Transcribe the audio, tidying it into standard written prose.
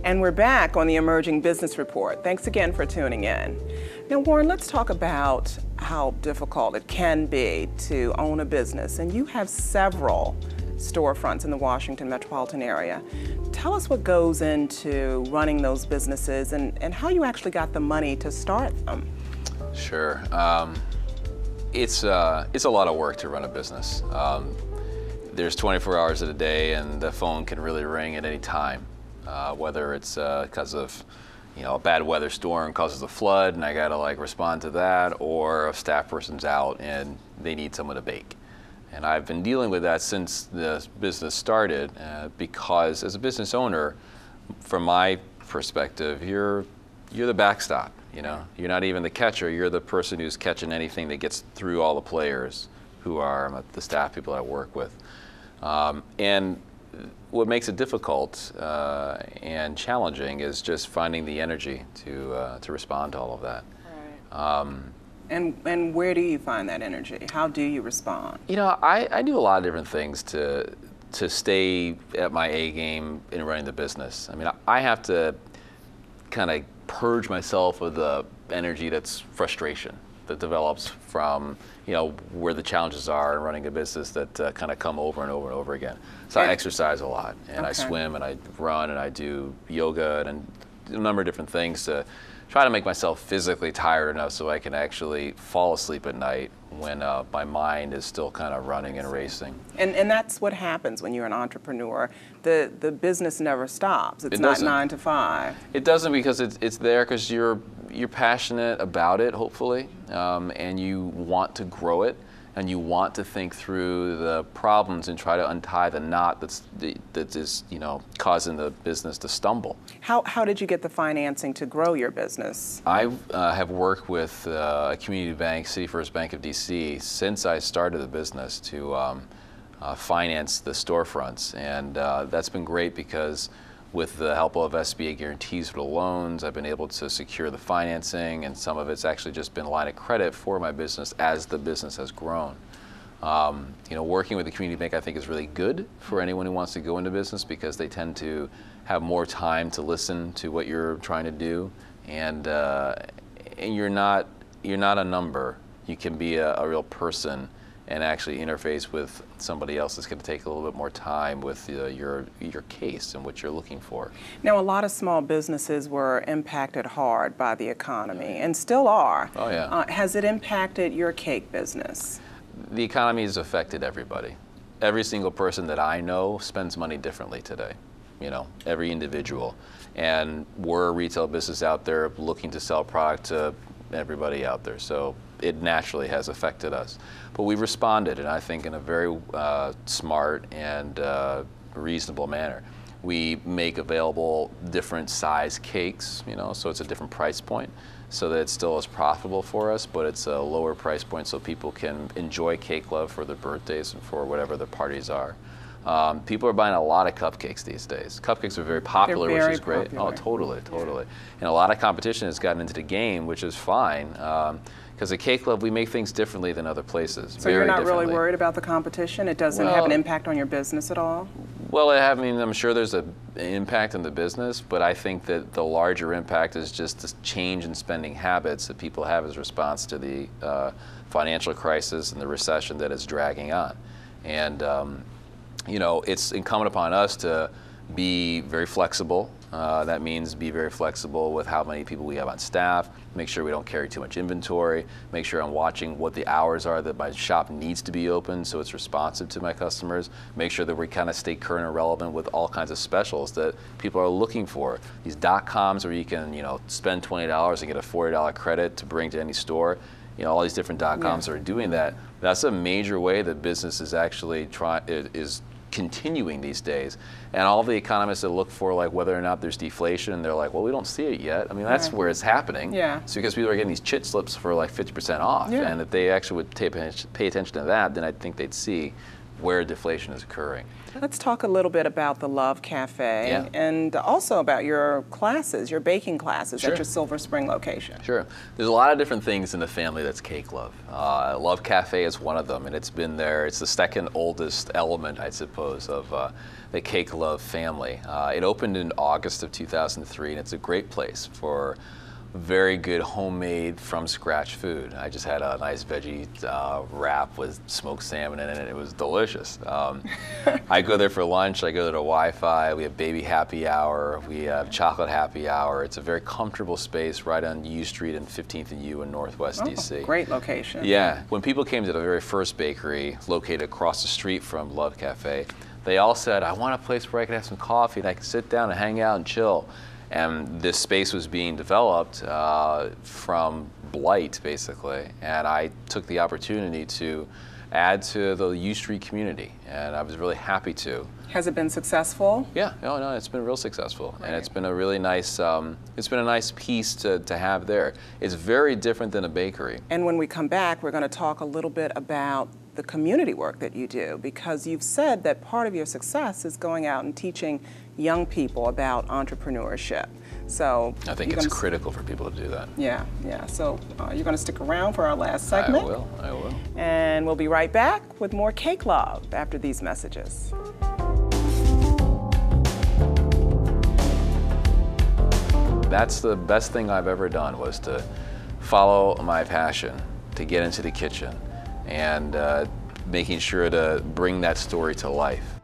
And we're back on the Emerging Business Report. Thanks again for tuning in. Now, Warren, let's talk about how difficult it can be to own a business. And you have several storefronts in the Washington metropolitan area. Tell us what goes into running those businesses and how you actually got the money to start them. Sure. It's a lot of work to run a business. There's 24 hours in a day, and the phone can really ring at any time. Whether it's because of a bad weather storm causes a flood and I gotta respond to that, or a staff person's out and they need someone to bake. And I've been dealing with that since the business started because as a business owner, from my perspective, you're the backstop. You're not even the catcher, you're the person who's catching anything that gets through all the players who are the staff people I work with. And what makes it difficult and challenging is just finding the energy to respond to all of that. Right. And where do you find that energy? How do you respond? I do a lot of different things to stay at my A game in running the business. I mean, I have to kind of purge myself of the energy that's frustration that develops from where the challenges are in running a business that kind of come over and over and over again. So I exercise a lot, and I swim, and I run, and I do yoga, and a number of different things to try to make myself physically tired enough so I can actually fall asleep at night when my mind is still kind of running and racing. And that's what happens when you're an entrepreneur. The business never stops. It's not 9 to 5. It doesn't, because it's there because you're passionate about it, hopefully, and you want to grow it, and you want to think through the problems and try to untie the knot that is causing the business to stumble. How did you get the financing to grow your business? I have worked with a community bank, City First Bank of DC, since I started the business to finance the storefronts, and that's been great because with the help of SBA guarantees for the loans, I've been able to secure the financing, and some of it's actually just been line of credit for my business as the business has grown. Working with the community bank I think is really good for anyone who wants to go into business because they tend to have more time to listen to what you're trying to do, and you're not a number. You can be a real person and actually interface with somebody else that's going to take a little bit more time with your case and what you're looking for. Now, a lot of small businesses were impacted hard by the economy and still are. Oh, yeah. Has it impacted your cake business? The economy has affected everybody. Every single person that I know spends money differently today, every individual. And we're a retail business out there looking to sell product to everybody out there. So it naturally has affected us. But we've responded, and I think in a very smart and reasonable manner. We make available different size cakes, so it's a different price point, so that it still is profitable for us, but it's a lower price point so people can enjoy Cake Love for their birthdays and for whatever their parties are. People are buying a lot of cupcakes these days. Cupcakes are very popular, which is great. Popular. Oh, totally. And a lot of competition has gotten into the game, which is fine. Because at Cake Love, we make things differently than other places. So you're not really worried about the competition? It doesn't have an impact on your business at all? Well, I'm sure there's an impact on the business, but I think that the larger impact is just the change in spending habits that people have as a response to the financial crisis and the recession that is dragging on. And it's incumbent upon us to be very flexible. That means be very flexible with how many people we have on staff, make sure we don't carry too much inventory, make sure I'm watching what the hours are that my shop needs to be open so it's responsive to my customers, make sure that we kind of stay current and relevant with all kinds of specials that people are looking for. These .coms where you can spend $20 and get a $40 credit to bring to any store, all these different .coms are doing that. That's a major way that business is actually continuing these days, and all the economists that look for whether or not there's deflation, they're like, well, we don't see it yet. I mean, that's where it's happening. Yeah. It's because people are getting these chit slips for 50% off, and if they actually would pay attention to that, then I think they'd see where deflation is occurring. Let's talk a little bit about the Love Cafe and also about your classes, your baking classes at your Silver Spring location. Sure. There's a lot of different things in the family that's Cake Love. Love Cafe is one of them, and it's been there. It's the second oldest element, I suppose, of the Cake Love family. It opened in August of 2003, and it's a great place for very good homemade from scratch food. I just had a nice veggie wrap with smoked salmon in it, and it was delicious. I go there for lunch, I go there to Wi-Fi, we have baby happy hour, we have chocolate happy hour. It's a very comfortable space right on U Street and 15th and U in Northwest DC. Great location. Yeah, when people came to the very first bakery located across the street from Love Cafe, they all said, I want a place where I can have some coffee and I can sit down and hang out and chill. And this space was being developed from blight, basically. And I took the opportunity to add to the U Street community, and I was really happy to. Has it been successful? Yeah, no, it's been real successful, and it's been a really nice, it's been a nice piece to have there. It's very different than a bakery. And when we come back, we're going to talk a little bit about the community work that you do, because you've said that part of your success is going out and teaching young people about entrepreneurship. So I think it's critical for people to do that. Yeah. So you're going to stick around for our last segment? I will. And we'll be right back with more Cake Love after these messages. That's the best thing I've ever done, was to follow my passion, to get into the kitchen, and making sure to bring that story to life.